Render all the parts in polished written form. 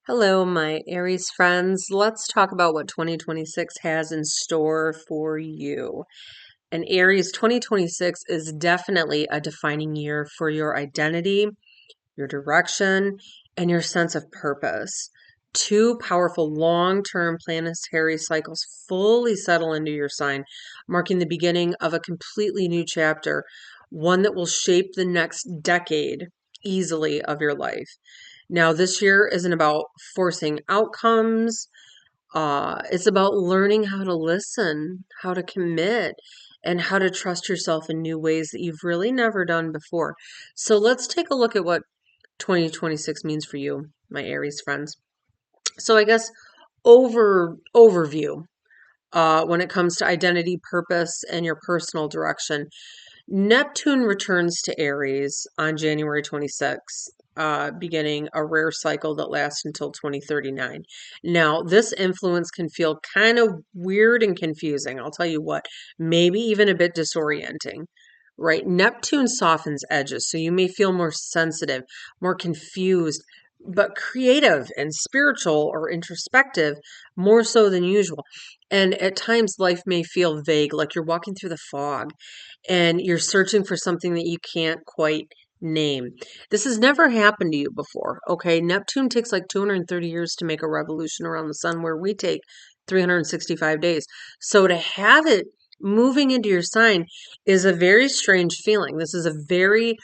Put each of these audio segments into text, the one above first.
Hello, my Aries friends. Let's talk about what 2026 has in store for you. And Aries, 2026 is definitely a defining year for your identity, your direction, and your sense of purpose. Two powerful long-term planetary cycles fully settle into your sign, marking the beginning of a completely new chapter, one that will shape the next decade easily of your life. Now, this year isn't about forcing outcomes. It's about learning how to listen, how to commit, and how to trust yourself in new ways that you've really never done before. So let's take a look at what 2026 means for you, my Aries friends. So I guess overview when it comes to identity, purpose, and your personal direction. Neptune returns to Aries on January 26th, beginning a rare cycle that lasts until 2039. Now, this influence can feel kind of weird and confusing. I'll tell you what, maybe even a bit disorienting, right? Neptune softens edges, so you may feel more sensitive, more confused, but creative and spiritual or introspective more so than usual. And at times, life may feel vague, like you're walking through the fog and you're searching for something that you can't quite name. This has never happened to you before, okay? Neptune takes like 230 years to make a revolution around the sun, where we take 365 days. So to have it moving into your sign is a very strange feeling. This is a very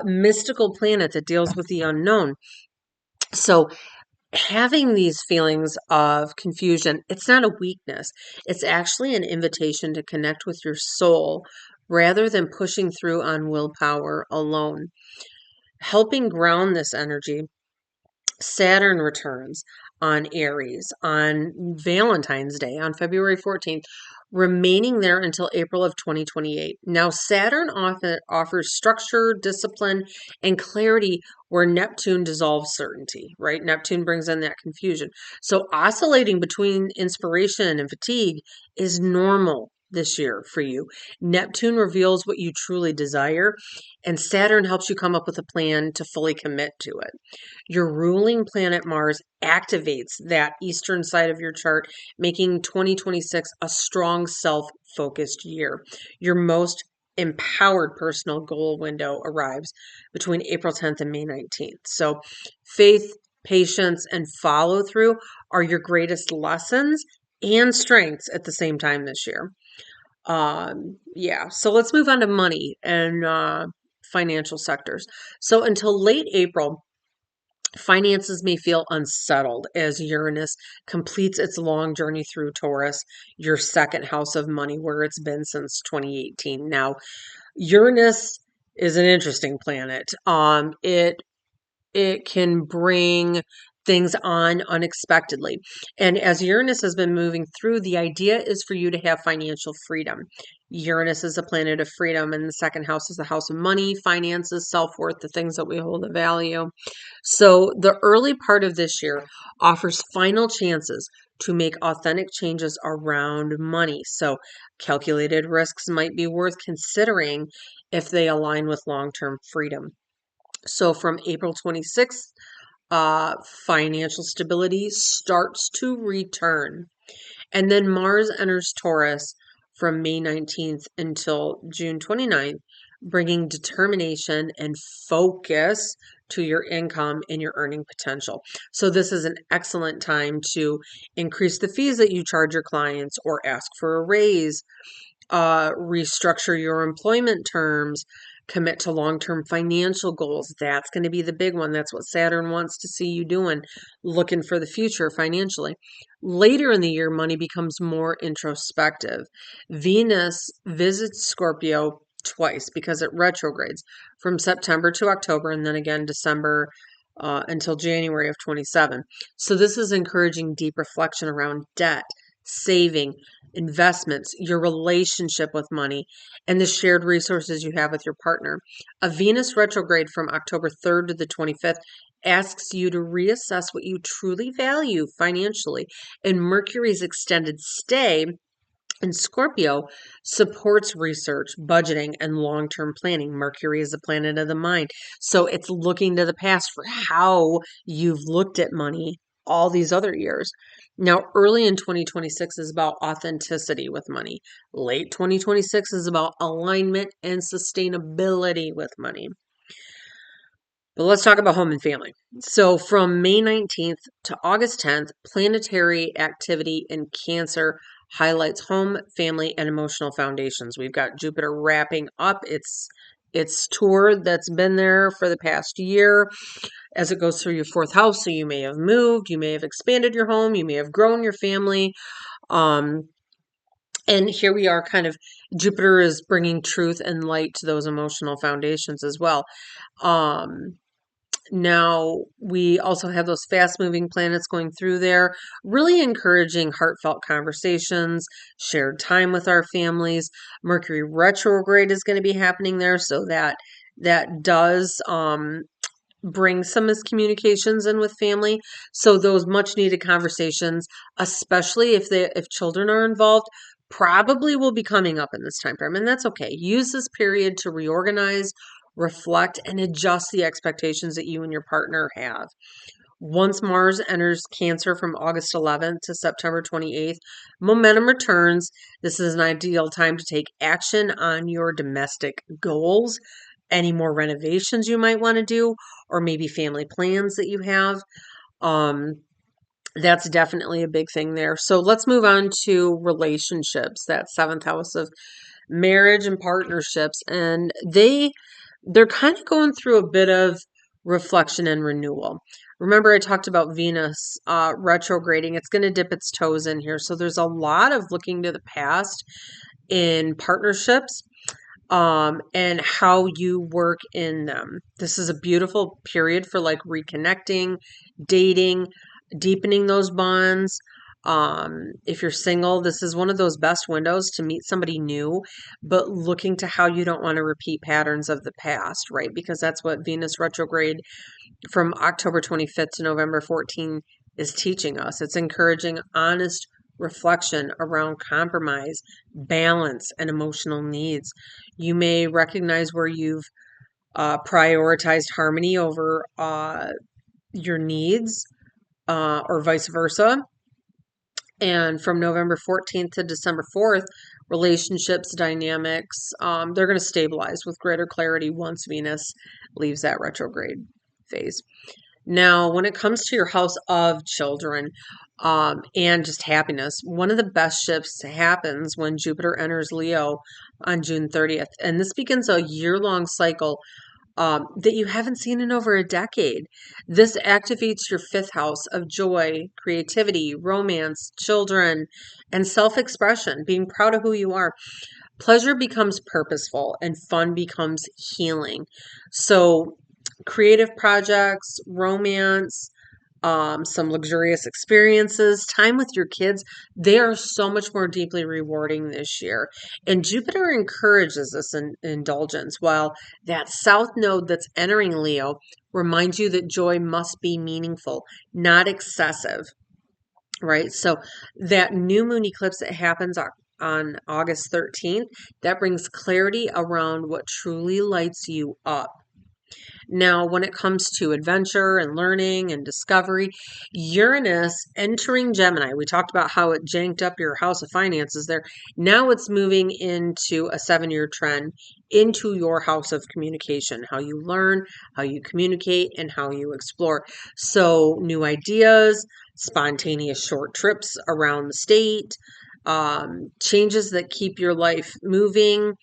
mystical planet that deals with the unknown. So having these feelings of confusion, it's not a weakness. It's actually an invitation to connect with your soul rather than pushing through on willpower alone. Helping ground this energy, Saturn returns on Aries on Valentine's Day on February 14th, remaining there until April of 2028. Now, Saturn often offers structure, discipline, and clarity where Neptune dissolves certainty, right? Neptune brings in that confusion. So, oscillating between inspiration and fatigue is normal this year for you. Neptune reveals what you truly desire, and Saturn helps you come up with a plan to fully commit to it. Your ruling planet Mars activates that eastern side of your chart, making 2026 a strong self-focused year. Your most empowered personal goal window arrives between April 10th and May 19th. So faith, patience, and follow through are your greatest lessons and strengths at the same time this year. Yeah, so let's move on to money and financial sectors. So until late April, finances may feel unsettled as Uranus completes its long journey through Taurus, your second house of money, where it's been since 2018. Now, Uranus is an interesting planet. It can bring things on unexpectedly. And as Uranus has been moving through, the idea is for you to have financial freedom. Uranus is a planet of freedom, and the second house is the house of money, finances, self-worth, the things that we hold of value. So the early part of this year offers final chances to make authentic changes around money. So calculated risks might be worth considering if they align with long-term freedom. So from April 26th, financial stability starts to return. And then Mars enters Taurus from May 19th until June 29th, bringing determination and focus to your income and your earning potential. So this is an excellent time to increase the fees that you charge your clients or ask for a raise, restructure your employment terms, commit to long-term financial goals. That's going to be the big one. That's what Saturn wants to see you doing, looking for the future financially. Later in the year, money becomes more introspective. Venus visits Scorpio twice because it retrogrades from September to October and then again December until January of 27. So this is encouraging deep reflection around debt, saving, investments, your relationship with money, and the shared resources you have with your partner. A Venus retrograde from October 3rd to the 25th asks you to reassess what you truly value financially, and Mercury's extended stay in Scorpio supports research, budgeting, and long term planning. Mercury is the planet of the mind. So it's looking to the past for how you've looked at money all these other years. Now, early in 2026 is about authenticity with money. Late 2026 is about alignment and sustainability with money. But let's talk about home and family. So, from May 19th to August 10th, planetary activity in Cancer highlights home, family, and emotional foundations. We've got Jupiter wrapping up its tour that's been there for the past year as it goes through your fourth house. So you may have moved, you may have expanded your home, you may have grown your family. And here we are, kind of Jupiter is bringing truth and light to those emotional foundations as well. Now, we also have those fast moving planets going through there, really encouraging heartfelt conversations, shared time with our families. Mercury retrograde is going to be happening there, so that does bring some miscommunications in with family. So those much needed conversations, especially if children are involved, probably will be coming up in this time frame, and that's okay. Use this period to reorganize, reflect, and adjust the expectations that you and your partner have. Once Mars enters Cancer from August 11th to September 28th, momentum returns. This is an ideal time to take action on your domestic goals, any more renovations you might want to do, or maybe family plans that you have. That's definitely a big thing there. So let's move on to relationships, that seventh house of marriage and partnerships. And they're kind of going through a bit of reflection and renewal. Remember, I talked about Venus retrograding. It's going to dip its toes in here. So there's a lot of looking to the past in partnerships, and how you work in them. This is a beautiful period for like reconnecting, dating, deepening those bonds. If you're single, this is one of those best windows to meet somebody new, but looking to how you don't want to repeat patterns of the past, right? Because that's what Venus retrograde from October 25th to November 14th is teaching us. It's encouraging honest reflection around compromise, balance, and emotional needs. You may recognize where you've prioritized harmony over your needs, or vice versa. And from November 14th to December 4th, relationships, dynamics, they're going to stabilize with greater clarity once Venus leaves that retrograde phase. Now, when it comes to your house of children, and just happiness, one of the best shifts happens when Jupiter enters Leo on June 30th. And this begins a year-long cycle that you haven't seen in over a decade. This activates your fifth house of joy, creativity, romance, children, and self-expression, being proud of who you are. Pleasure becomes purposeful and fun becomes healing. So creative projects, romance, some luxurious experiences, time with your kids, they are so much more deeply rewarding this year. And Jupiter encourages this indulgence, while that south node that's entering Leo reminds you that joy must be meaningful, not excessive, right? So that new moon eclipse that happens on August 13th, that brings clarity around what truly lights you up. Now, when it comes to adventure and learning and discovery, Uranus entering Gemini, we talked about how it janked up your house of finances there. Now it's moving into a 7-year trend into your house of communication, how you learn, how you communicate, and how you explore. So, new ideas, spontaneous short trips around the state, changes that keep your life moving.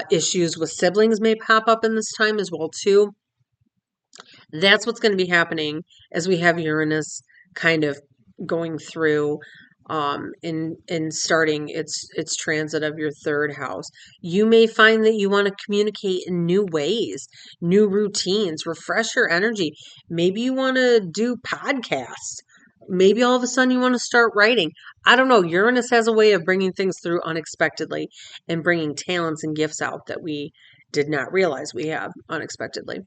Issues with siblings may pop up in this time as well too. That's what's going to be happening as we have Uranus kind of going through in starting its transit of your third house. You may find that you want to communicate in new ways, new routines, refresh your energy. Maybe you want to do podcasts. Maybe all of a sudden you want to start writing. I don't know. Uranus has a way of bringing things through unexpectedly and bringing talents and gifts out that we did not realize we have unexpectedly.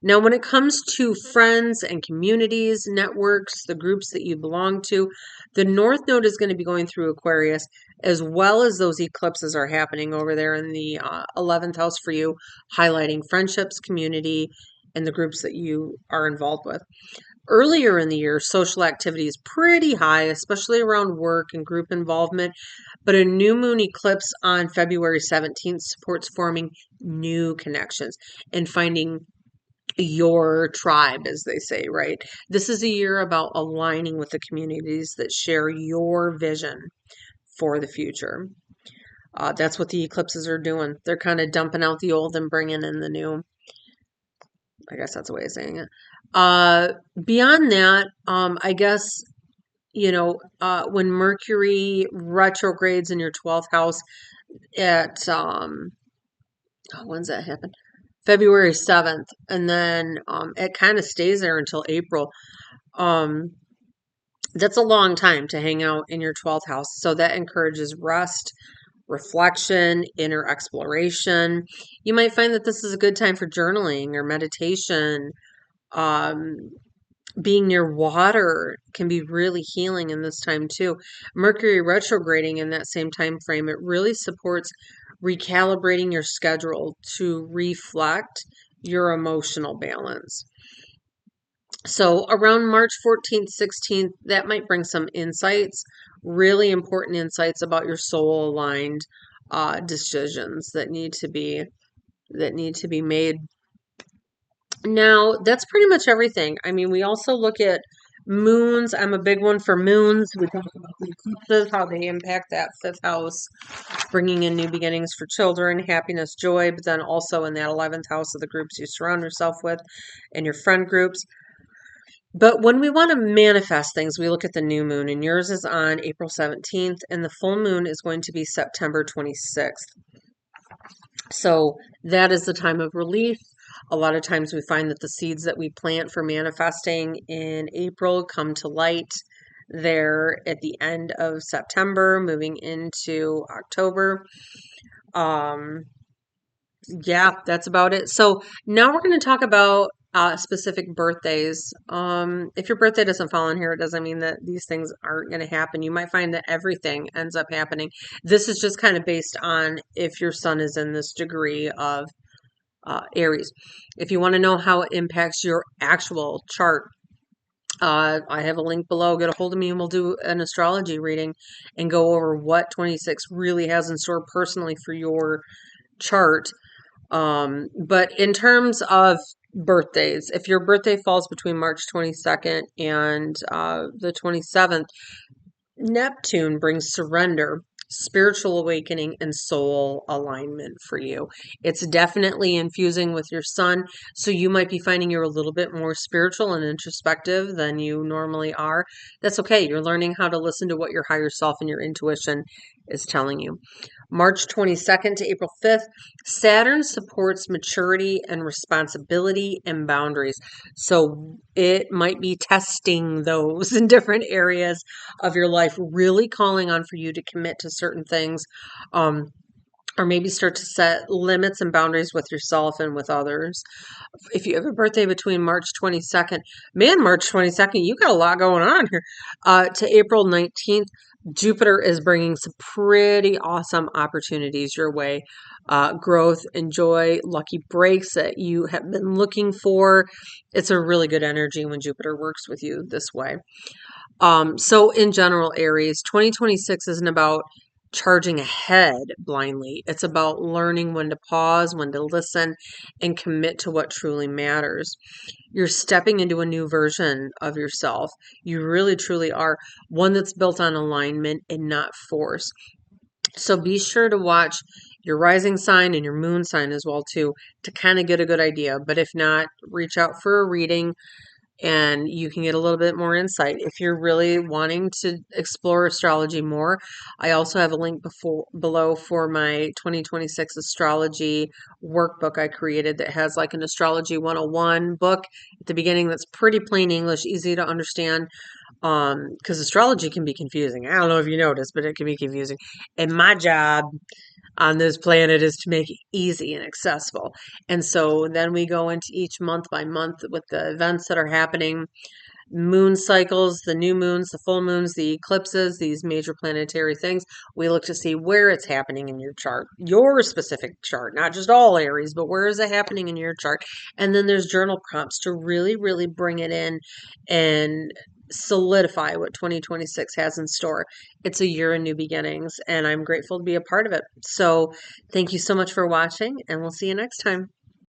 Now, when it comes to friends and communities, networks, the groups that you belong to, the North Node is going to be going through Aquarius, as well as those eclipses are happening over there in the 11th house for you, highlighting friendships, community, and the groups that you are involved with. Earlier in the year, social activity is pretty high, especially around work and group involvement. But a new moon eclipse on February 17th supports forming new connections and finding your tribe, as they say, right? This is a year about aligning with the communities that share your vision for the future. That's what the eclipses are doing. They're kind of dumping out the old and bringing in the new. I guess that's a way of saying it. Beyond that, I guess, when Mercury retrogrades in your 12th house at, when's that happen? February 7th. And then it kind of stays there until April. Um, that's a long time to hang out in your 12th house. So that encourages rest, reflection, inner exploration. You might find that this is a good time for journaling or meditation. Um, Being near water can be really healing in this time too. Mercury retrograding in that same time frame, it really supports recalibrating your schedule to reflect your emotional balance. So around March 14th, 16th, that might bring some insights, really important insights about your soul aligned decisions that need to be made. Now, that's pretty much everything. I mean, we also look at moons. I'm a big one for moons. We talk about the eclipses, how they impact that fifth house, bringing in new beginnings for children, happiness, joy, but then also in that 11th house of the groups you surround yourself with and your friend groups. But when we want to manifest things, we look at the new moon, and yours is on April 17th, and the full moon is going to be September 26th. So that is the time of relief. A lot of times we find that the seeds that we plant for manifesting in April come to light there at the end of September, moving into October. Yeah, that's about it. So now we're going to talk about specific birthdays. If your birthday doesn't fall in here, it doesn't mean that these things aren't going to happen. You might find that everything ends up happening. This is just kind of based on if your sun is in this degree of Aries. If you want to know how it impacts your actual chart, I have a link below. Get a hold of me and we'll do an astrology reading and go over what 26 really has in store personally for your chart. But in terms of birthdays, if your birthday falls between March 22nd and the 27th, Neptune brings surrender, spiritual awakening, and soul alignment for you. It's definitely infusing with your sun, so you might be finding you're a little bit more spiritual and introspective than you normally are. That's okay. You're learning how to listen to what your higher self and your intuition is telling you. March 22nd to April 5th, Saturn supports maturity and responsibility and boundaries. So it might be testing those in different areas of your life, really calling on for you to commit to certain things, or maybe start to set limits and boundaries with yourself and with others. If you have a birthday between March 22nd, March 22nd, you got a lot going on here, to April 19th, Jupiter is bringing some pretty awesome opportunities your way. Growth and joy, lucky breaks that you have been looking for. It's a really good energy when Jupiter works with you this way. So in general, Aries, 2026 isn't about charging ahead blindly. It's about learning when to pause, when to listen, and commit to what truly matters. You're stepping into a new version of yourself. You really, truly are one that's built on alignment and not force. So be sure to watch your rising sign and your moon sign as well too to kind of get a good idea. But if not, reach out for a reading and you can get a little bit more insight. If you're really wanting to explore astrology more, I also have a link below for my 2026 astrology workbook I created that has like an astrology 101 book at the beginning that's pretty plain English, easy to understand. Because astrology can be confusing. I don't know if you noticed, but it can be confusing. And my job on this planet is to make it easy and accessible. And so then we go into each month by month with the events that are happening moon cycles, the new moons, the full moons, the eclipses, these major planetary things. We look to see where it's happening in your chart, your specific chart, not just all Aries, but where is it happening in your chart? And then there's journal prompts to really, really bring it in and solidify what 2026 has in store. It's a year of new beginnings, and I'm grateful to be a part of it. So thank you so much for watching, and we'll see you next time.